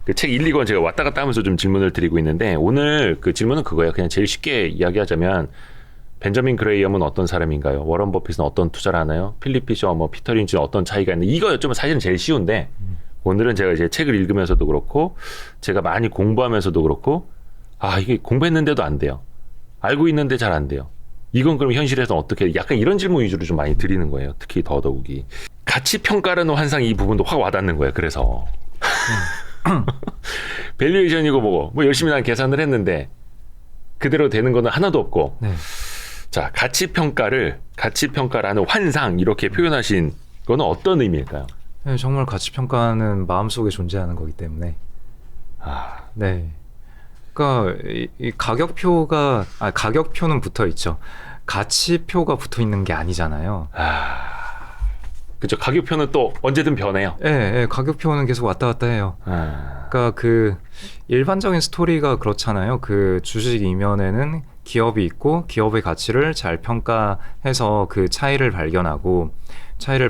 그 책 1, 2권 제가 왔다 갔다 하면서 좀 질문을 드리고 있는데 오늘 그 질문은 그거예요. 그냥 제일 쉽게 이야기하자면 벤저민 그레이엄은 어떤 사람인가요? 워런 버핏은 어떤 투자를 하나요? 필립 피셔, 뭐 피터 린치는 어떤 차이가 있는? 이거 여쭤보면 사실은 제일 쉬운데 오늘은 제가 이제 책을 읽으면서도 그렇고 제가 많이 공부하면서도 그렇고 아 이게 공부했는데도 안 돼요. 알고 있는데 잘 안 돼요. 이건 그럼 현실에서 어떻게 약간 이런 질문 위주로 좀 많이 드리는 거예요. 특히 더더욱이 가치 평가라는 환상 이 부분도 확 와닿는 거예요. 그래서 밸류에이션이고 뭐고 뭐 열심히 난 계산을 했는데 그대로 되는 거는 하나도 없고 네. 자 가치 평가라는 환상 이렇게 표현하신 거는 어떤 의미일까요? 네, 정말 가치 평가는 마음속에 존재하는 거기 때문에 아, 네. 그러니까 이 가격표는 붙어 있죠. 가치표가 붙어 있는 게 아니잖아요. 그죠. 가격표는 또 언제든 변해요. 네, 가격표는 계속 왔다 갔다 해요. 그러니까 그 일반적인 스토리가 그렇잖아요. 그 주식 이면에는 기업이 있고 기업의 가치를 잘 평가해서 그 차이를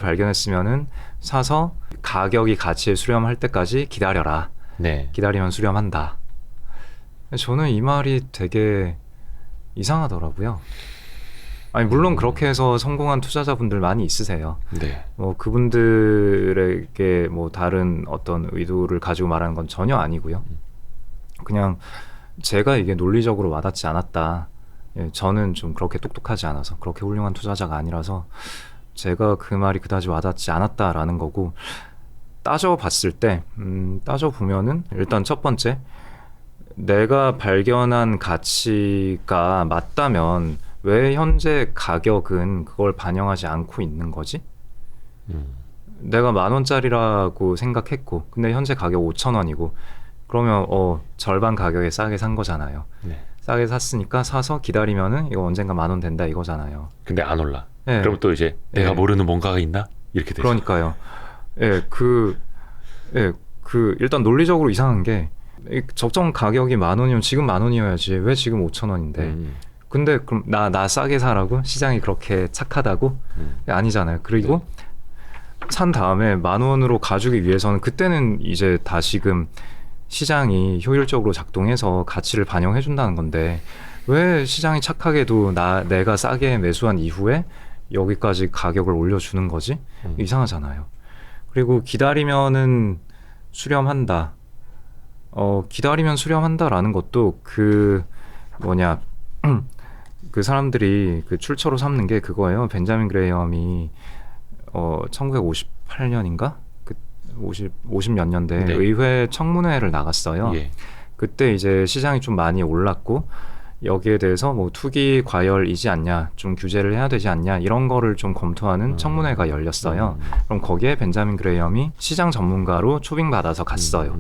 발견했으면은 사서 가격이 가치에 수렴할 때까지 기다려라. 네. 기다리면 수렴한다. 저는 이 말이 되게 이상하더라고요. 아니 물론 그렇게 해서 성공한 투자자분들 많이 있으세요. 네. 뭐 그분들에게 뭐 다른 어떤 의도를 가지고 말하는 건 전혀 아니고요. 그냥 제가 이게 논리적으로 와닿지 않았다. 예, 저는 좀 그렇게 똑똑하지 않아서 그렇게 훌륭한 투자자가 아니라서 제가 그 말이 그다지 와닿지 않았다라는 거고 따져봤을 때 따져보면은 일단 첫 번째 내가 발견한 가치가 맞다면 왜 현재 가격은 그걸 반영하지 않고 있는 거지? 내가 10,000원짜리라고 생각했고 근데 현재 가격 5,000원이고 그러면 절반 가격에 싸게 산 거잖아요. 네. 싸게 샀으니까 사서 기다리면은 이거 언젠가 10,000원 된다 이거잖아요. 근데 안 올라. 네. 그럼 또 이제 내가 네. 모르는 뭔가가 있나? 이렇게 되죠. 그러니까요. 일단 논리적으로 이상한 게 적정 가격이 10,000원이면 지금 10,000원이어야지 왜 지금 5,000원인데 근데 그럼 나 싸게 사라고? 시장이 그렇게 착하다고? 아니잖아요. 그리고 산 다음에 10,000원으로 가주기 위해서는 그때는 이제 다시금 시장이 효율적으로 작동해서 가치를 반영해 준다는 건데 왜 시장이 착하게도 내가 싸게 매수한 이후에 여기까지 가격을 올려주는 거지? 이상하잖아요. 그리고 기다리면은 수렴한다. 기다리면 수렴한다라는 것도 그 사람들이 그 출처로 삼는 게 그거예요. 벤자민 그레이엄이 1958년인가? 50 몇 년대 네. 의회 청문회를 나갔어요. 예. 그때 이제 시장이 좀 많이 올랐고 여기에 대해서 뭐 투기 과열이지 않냐, 좀 규제를 해야 되지 않냐 이런 거를 좀 검토하는 청문회가 열렸어요. 그럼 거기에 벤자민 그레이엄이 시장 전문가로 초빙받아서 갔어요.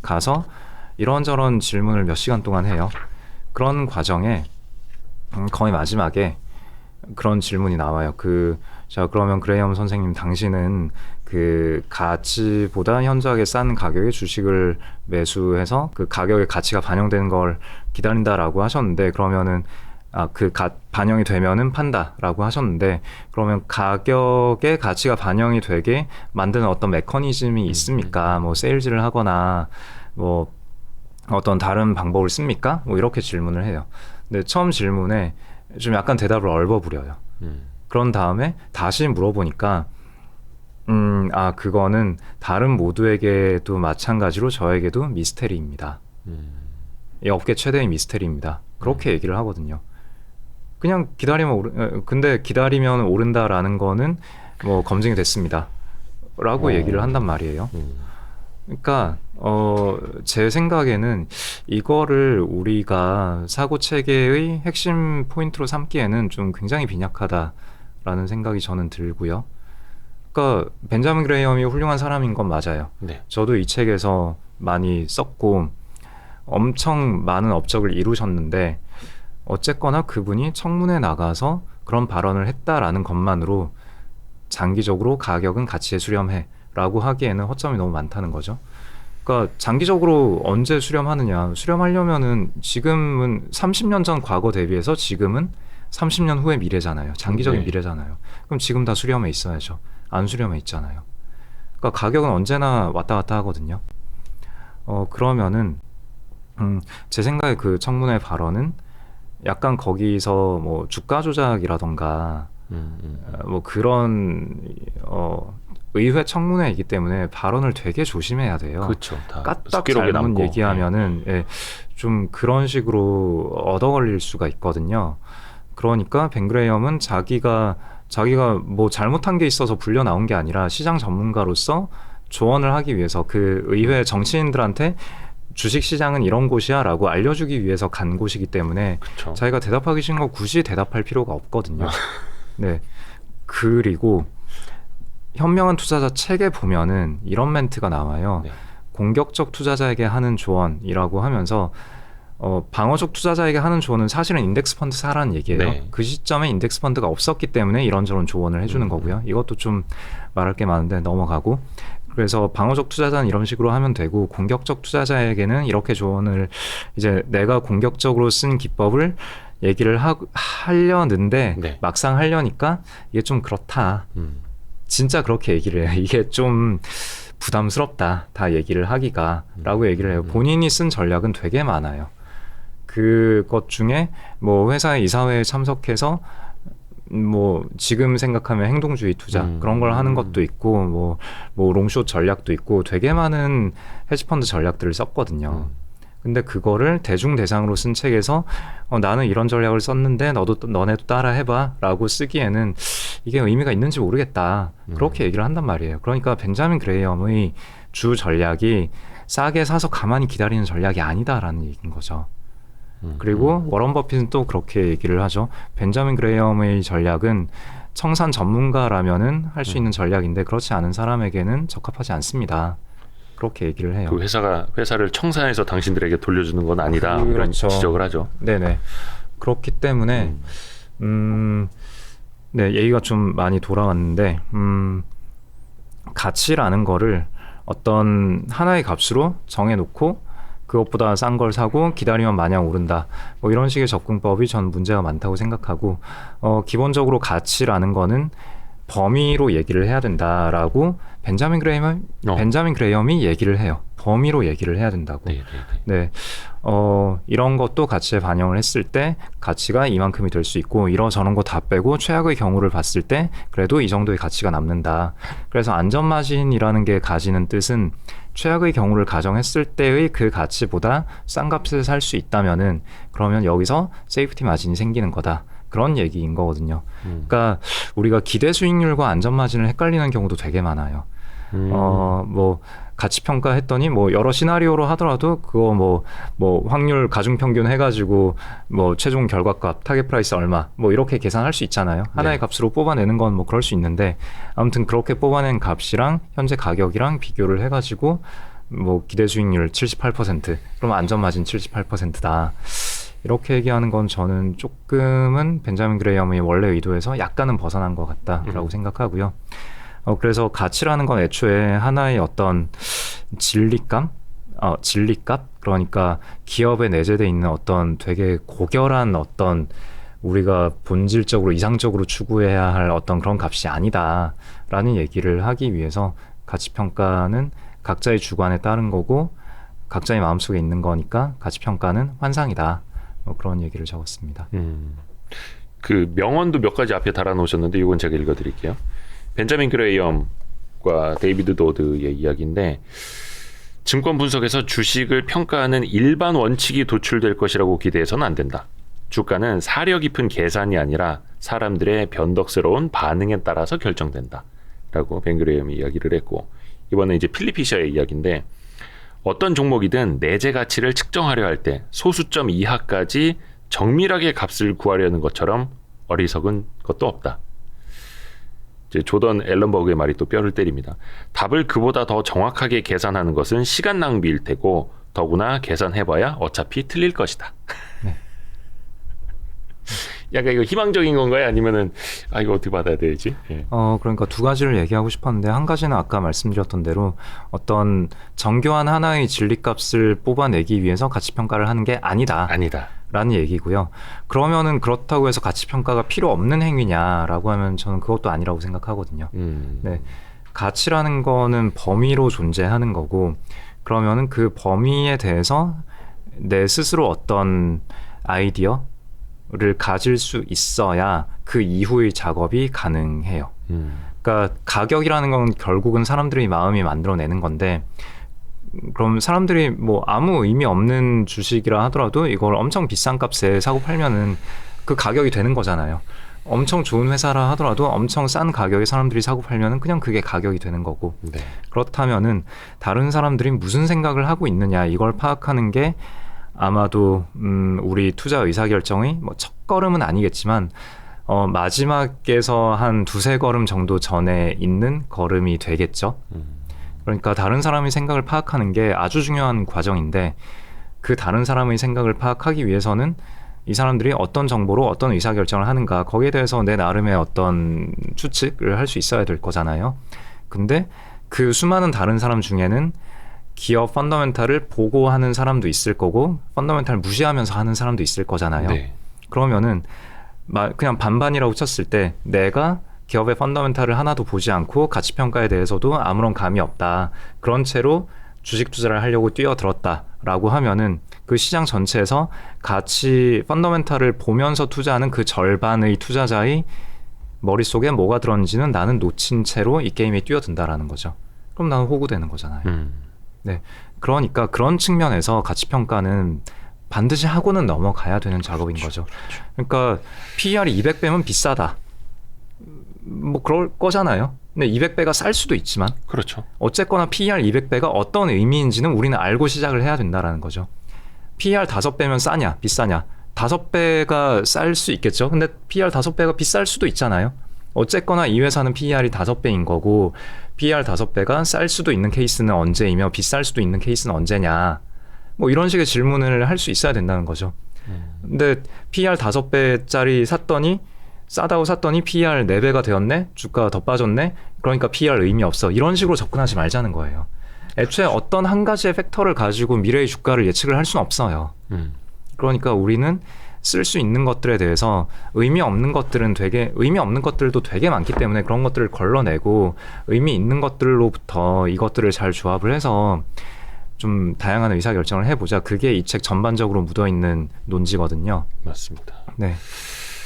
가서 이런저런 질문을 몇 시간 동안 해요. 그런 과정에 거의 마지막에 그런 질문이 나와요. 자 그러면 그레이엄 선생님 당신은 그 가치보다 현저하게 싼 가격의 주식을 매수해서 그 가격의 가치가 반영되는 걸 기다린다라고 하셨는데 그러면은 반영이 되면은 판다라고 하셨는데 그러면 가격의 가치가 반영이 되게 만드는 어떤 메커니즘이 있습니까? 뭐 세일즈를 하거나 뭐 어떤 다른 방법을 씁니까? 뭐 이렇게 질문을 해요. 근데 처음 질문에 좀 약간 대답을 얼버무려요. 그런 다음에 다시 물어보니까 그거는 다른 모두에게도 마찬가지로 저에게도 미스테리입니다. 이 업계 최대의 미스테리입니다. 그렇게 얘기를 하거든요. 그냥 근데 기다리면 오른다라는 거는 뭐 검증이 됐습니다. 라고 얘기를 한단 말이에요. 그러니까 제 생각에는 이거를 우리가 사고 체계의 핵심 포인트로 삼기에는 좀 굉장히 빈약하다라는 생각이 저는 들고요. 그러니까 벤자민 그레이엄이 훌륭한 사람인 건 맞아요. 네. 저도 이 책에서 많이 썼고 엄청 많은 업적을 이루셨는데 어쨌거나 그분이 청문회에 나가서 그런 발언을 했다라는 것만으로 장기적으로 가격은 가치에 수렴해 라고 하기에는 허점이 너무 많다는 거죠. 그러니까 장기적으로 언제 수렴하느냐. 수렴하려면은 지금은 30년 전 과거 대비해서 지금은 30년 후의 미래잖아요. 장기적인 네. 미래잖아요. 그럼 지금 다 수렴해 있어야죠. 안 수렴해 있잖아요. 그러니까 가격은 언제나 왔다 갔다 하거든요. 그러면은 제 생각에 그 청문회 발언은 약간 거기서 뭐 주가 조작이라던가 뭐 그런 의회 청문회이기 때문에 발언을 되게 조심해야 돼요. 그렇죠. 다 까딱 기록에 잘못 남고. 얘기하면은 좀 그런 식으로 얻어 걸릴 수가 있거든요. 그러니까 벤그레이엄은 자기가 뭐 잘못한 게 있어서 불려 나온 게 아니라 시장 전문가로서 조언을 하기 위해서 그 의회 정치인들한테 주식 시장은 이런 곳이야라고 알려주기 위해서 간 곳이기 때문에 그렇죠. 자기가 대답하기 싫은 거 굳이 대답할 필요가 없거든요. 네. 그리고 현명한 투자자 책에 보면은 이런 멘트가 나와요. 네. 공격적 투자자에게 하는 조언이라고 하면서 방어적 투자자에게 하는 조언은 사실은 인덱스 펀드 사라는 얘기예요. 네. 그 시점에 인덱스 펀드가 없었기 때문에 이런저런 조언을 해주는 거고요. 이것도 좀 말할 게 많은데 넘어가고. 그래서 방어적 투자자는 이런 식으로 하면 되고 공격적 투자자에게는 이렇게 조언을 이제 내가 공격적으로 쓴 기법을 얘기를 하려는데 네. 막상 하려니까 이게 좀 그렇다. 진짜 그렇게 얘기를 해요. 이게 좀 부담스럽다. 다 얘기를 하기가 라고 얘기를 해요. 본인이 쓴 전략은 되게 많아요. 그것 중에 뭐 회사의 이사회에 참석해서 뭐 지금 생각하면 행동주의 투자 그런 걸 하는 것도 있고 뭐 롱숏 전략도 있고 되게 많은 헤지펀드 전략들을 썼거든요. 근데 그거를 대중 대상으로 쓴 책에서 나는 이런 전략을 썼는데 너네도 따라 해봐 라고 쓰기에는 이게 의미가 있는지 모르겠다. 그렇게 얘기를 한단 말이에요. 그러니까 벤자민 그레이엄의 주 전략이 싸게 사서 가만히 기다리는 전략이 아니다라는 얘기인 거죠. 그리고 워런 버핏은 또 그렇게 얘기를 하죠. 벤자민 그레이엄의 전략은 청산 전문가라면은 할 수 있는 전략인데 그렇지 않은 사람에게는 적합하지 않습니다. 그렇게 얘기를 해요. 그 회사를 청산해서 당신들에게 돌려주는 건 아니다. 이런 그렇죠. 지적을 하죠. 네네. 그렇기 때문에 네, 얘기가 좀 많이 돌아왔는데 가치라는 거를 어떤 하나의 값으로 정해놓고 그것보다 싼 걸 사고 기다리면 마냥 오른다. 뭐 이런 식의 접근법이 전 문제가 많다고 생각하고 기본적으로 가치라는 거는 범위로 얘기를 해야 된다라고 벤자민 그레이엄이 얘기를 해요. 범위로 얘기를 해야 된다고. 네. 이런 것도 가치에 반영을 했을 때 가치가 이만큼이 될 수 있고 이러저런 거 다 빼고 최악의 경우를 봤을 때 그래도 이 정도의 가치가 남는다. 그래서 안전마진이라는 게 가지는 뜻은 최악의 경우를 가정했을 때의 그 가치보다 싼 값에 살 수 있다면은 그러면 여기서 세이프티 마진이 생기는 거다. 그런 얘기인 거거든요. 그러니까 우리가 기대 수익률과 안전 마진을 헷갈리는 경우도 되게 많아요. 뭐 가치 평가했더니 뭐 여러 시나리오로 하더라도 그거 뭐 확률 가중 평균 해가지고 뭐 최종 결과값 타겟 프라이스 얼마 뭐 이렇게 계산할 수 있잖아요. 하나의 값으로 뽑아내는 건 뭐 그럴 수 있는데 아무튼 그렇게 뽑아낸 값이랑 현재 가격이랑 비교를 해가지고 뭐 기대 수익률 78% 그러면 안전 마진 78%다. 이렇게 얘기하는 건 저는 조금은 벤자민 그레이엄의 원래 의도에서 약간은 벗어난 것 같다라고 생각하고요. 그래서 가치라는 건 애초에 하나의 어떤 진리값, 그러니까 기업에 내재돼 있는 어떤 되게 고결한 어떤 우리가 본질적으로 이상적으로 추구해야 할 어떤 그런 값이 아니다라는 얘기를 하기 위해서 가치평가는 각자의 주관에 따른 거고 각자의 마음속에 있는 거니까 가치평가는 환상이다. 그런 얘기를 적었습니다. 그 명언도 몇 가지 앞에 달아놓으셨는데 이건 제가 읽어드릴게요. 벤자민 그레이엄과 데이비드 도드의 이야기인데 증권 분석에서 주식을 평가하는 일반 원칙이 도출될 것이라고 기대해서는 안 된다. 주가는 사려 깊은 계산이 아니라 사람들의 변덕스러운 반응에 따라서 결정된다. 라고 벤 그레이엄이 이야기를 했고 이번에 이제 필립 피셔의 이야기인데 어떤 종목이든 내재 가치를 측정하려 할 때 소수점 이하까지 정밀하게 값을 구하려는 것처럼 어리석은 것도 없다. 이제 조던 앨런버그의 말이 또 뼈를 때립니다. 답을 그보다 더 정확하게 계산하는 것은 시간 낭비일 테고 더구나 계산해봐야 어차피 틀릴 것이다. 네. 약간 이거 희망적인 건가요? 아니면은 이거 어떻게 받아야 되지? 예. 그러니까 두 가지를 얘기하고 싶었는데 한 가지는 아까 말씀드렸던 대로 어떤 정교한 하나의 진리값을 뽑아내기 위해서 가치평가를 하는 게 아니다. 라는 얘기고요. 그러면은 그렇다고 해서 가치평가가 필요 없는 행위냐라고 하면 저는 그것도 아니라고 생각하거든요. 네. 가치라는 거는 범위로 존재하는 거고 그러면은 그 범위에 대해서 내 스스로 어떤 아이디어를 가질 수 있어야 그 이후의 작업이 가능해요. 그러니까 가격이라는 건 결국은 사람들이 마음이 만들어내는 건데, 그럼 사람들이 뭐 아무 의미 없는 주식이라 하더라도 이걸 엄청 비싼 값에 사고 팔면은 그 가격이 되는 거잖아요. 엄청 좋은 회사라 하더라도 엄청 싼 가격에 사람들이 사고 팔면은 그냥 그게 가격이 되는 거고. 네. 그렇다면은 다른 사람들이 무슨 생각을 하고 있느냐, 이걸 파악하는 게 아마도 우리 투자 의사결정의 뭐 첫걸음은 아니겠지만 마지막에서 한 두세 걸음 정도 전에 있는 걸음이 되겠죠. 그러니까 다른 사람의 생각을 파악하는 게 아주 중요한 과정인데, 그 다른 사람의 생각을 파악하기 위해서는 이 사람들이 어떤 정보로 어떤 의사결정을 하는가, 거기에 대해서 내 나름의 어떤 추측을 할 수 있어야 될 거잖아요. 근데 그 수많은 다른 사람 중에는 기업 펀더멘탈을 보고 하는 사람도 있을 거고 펀더멘탈을 무시하면서 하는 사람도 있을 거잖아요. 네. 그러면은 그냥 반반이라고 쳤을 때 내가 기업의 펀더멘탈을 하나도 보지 않고 가치평가에 대해서도 아무런 감이 없다, 그런 채로 주식 투자를 하려고 뛰어들었다라고 하면은 그 시장 전체에서 가치 펀더멘탈을 보면서 투자하는 그 절반의 투자자의 머릿속에 뭐가 들었는지는 나는 놓친 채로 이 게임에 뛰어든다라는 거죠. 그럼 나는 호구되는 거잖아요. 네, 그러니까 그런 측면에서 가치평가는 반드시 하고는 넘어가야 되는 작업인 거죠. 그러니까 PER이 200배면 비싸다, 뭐 그럴 거잖아요. 근데 200배가 쌀 수도 있지만 그렇죠. 어쨌거나 PER 200배가 어떤 의미인지는 우리는 알고 시작을 해야 된다라는 거죠. PER 5배면 싸냐 비싸냐, 5배가 쌀 수 있겠죠. 근데 PER 5배가 비쌀 수도 있잖아요. 어쨌거나 이 회사는 PER이 5배인 거고, PER 5배가 쌀 수도 있는 케이스는 언제이며 비쌀 수도 있는 케이스는 언제냐, 뭐 이런 식의 질문을 할 수 있어야 된다는 거죠. 근데 PER 5배짜리 싸다고 샀더니 PER 4배가 되었네, 주가가 더 빠졌네, 그러니까 PER 의미 없어, 이런 식으로 접근하지 말자는 거예요. 애초에 어떤 한 가지의 팩터를 가지고 미래의 주가를 예측을 할 수는 없어요. 그러니까 우리는 쓸 수 있는 것들에 대해서 의미 없는 것들도 되게 많기 때문에 그런 것들을 걸러내고 의미 있는 것들로부터 이것들을 잘 조합을 해서 좀 다양한 의사결정을 해보자. 그게 이 책 전반적으로 묻어있는 논지거든요. 맞습니다. 네.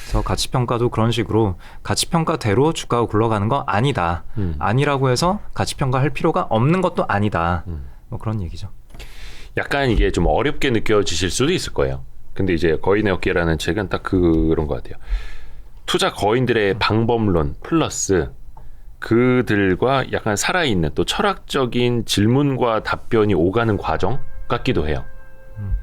그래서 가치평가도 그런 식으로 가치평가대로 주가가 굴러가는 거 아니다. 아니라고 해서 가치평가할 필요가 없는 것도 아니다. 뭐 그런 얘기죠. 약간 이게 좀 어렵게 느껴지실 수도 있을 거예요. 근데 이제 거인의 어깨라는 책은 딱 그런 것 같아요. 투자 거인들의 방법론 플러스 그들과 약간 살아있는 또 철학적인 질문과 답변이 오가는 과정 같기도 해요.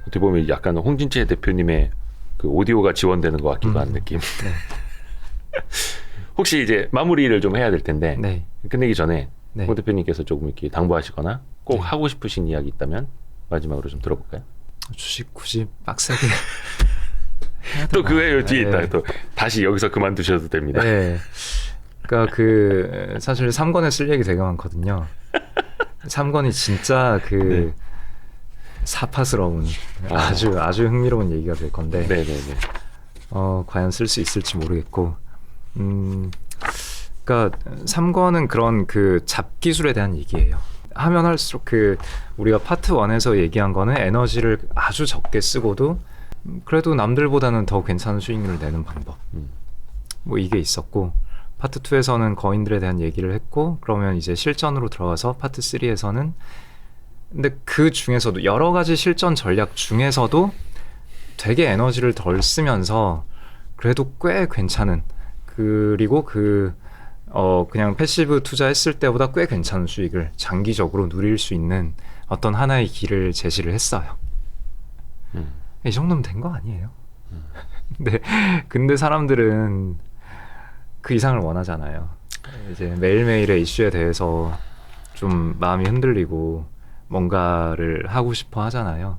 어떻게 보면 약간 홍진채 대표님의 그 오디오가 지원되는 것 같기도 한 느낌. 네. 혹시 이제 마무리를 좀 해야 될 텐데 네. 끝내기 전에 네. 홍 대표님께서 조금 이렇게 당부하시거나 꼭 네. 하고 싶으신 이야기 있다면 마지막으로 좀 들어볼까요? 주식 굳이 빡세게 또 그 외에 뒤에 네. 있다. 또 다시 여기서 그만두셔도 됩니다. 네. 그러니까 그 사실 3권에 쓸 얘기 되게 많거든요. 3권이 진짜 그 네. 사파스러운 아주 흥미로운 얘기가 될 건데 네네네. 과연 쓸 수 있을지 모르겠고, 그러니까 3권은 그런 그 잡기술에 대한 얘기예요. 하면 할수록 그 우리가 파트 1에서 얘기한 거는 에너지를 아주 적게 쓰고도 그래도 남들보다는 더 괜찮은 수익률을 내는 방법, 뭐 이게 있었고, 파트 2에서는 거인들에 대한 얘기를 했고, 그러면 이제 실전으로 들어가서 파트 3에서는 근데 그 중에서도 여러 가지 실전 전략 중에서도 되게 에너지를 덜 쓰면서 그래도 꽤 괜찮은, 그리고 그냥 패시브 투자했을 때보다 꽤 괜찮은 수익을 장기적으로 누릴 수 있는 어떤 하나의 길을 제시를 했어요. 이 정도면 된 거 아니에요? 근데 사람들은 그 이상을 원하잖아요. 이제 매일매일의 이슈에 대해서 좀 마음이 흔들리고 뭔가를 하고 싶어 하잖아요.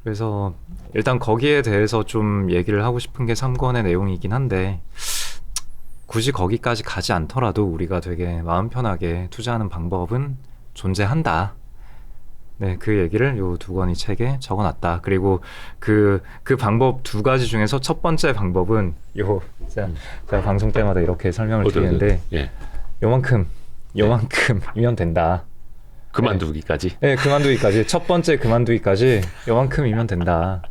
그래서 일단 거기에 대해서 좀 얘기를 하고 싶은 게 3권의 내용이긴 한데, 굳이 거기까지 가지 않더라도 우리가 되게 마음 편하게 투자하는 방법은 존재한다. 네, 그 얘기를 요 2권의 책에 적어놨다. 그리고 그 방법 2가지 중에서 첫 번째 방법은 제가 방송 때마다 이렇게 설명을 드리는데, 예. 요만큼이면 된다. 그만두기까지. 네, 그만두기까지. 첫 번째 그만두기까지 요만큼이면 된다.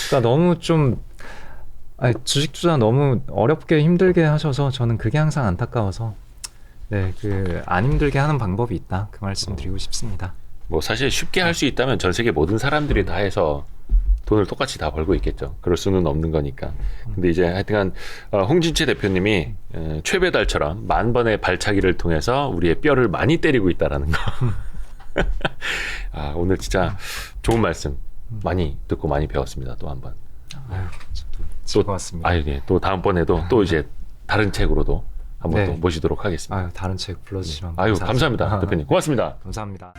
그러니까 너무 좀 주식 투자 너무 어렵게 힘들게 하셔서 저는 그게 항상 안타까워서 네, 그 안 힘들게 하는 방법이 있다. 그 말씀 드리고 싶습니다. 뭐 사실 쉽게 할 수 있다면 전 세계 모든 사람들이 다 해서 돈을 똑같이 다 벌고 있겠죠. 그럴 수는 없는 거니까. 근데 이제 하여튼간 홍진채 대표님이 최배달처럼 10,000번의 발차기를 통해서 우리의 뼈를 많이 때리고 있다라는 거. 오늘 진짜 좋은 말씀 많이 듣고 많이 배웠습니다. 또 한 번. 즐거웠습니다. 예. 또 다음번에도 또 이제 다른 책으로도 한번 네. 또 모시도록 하겠습니다. 다른 책 불러주시면 감사합니다. 대표님. 고맙습니다. 감사합니다.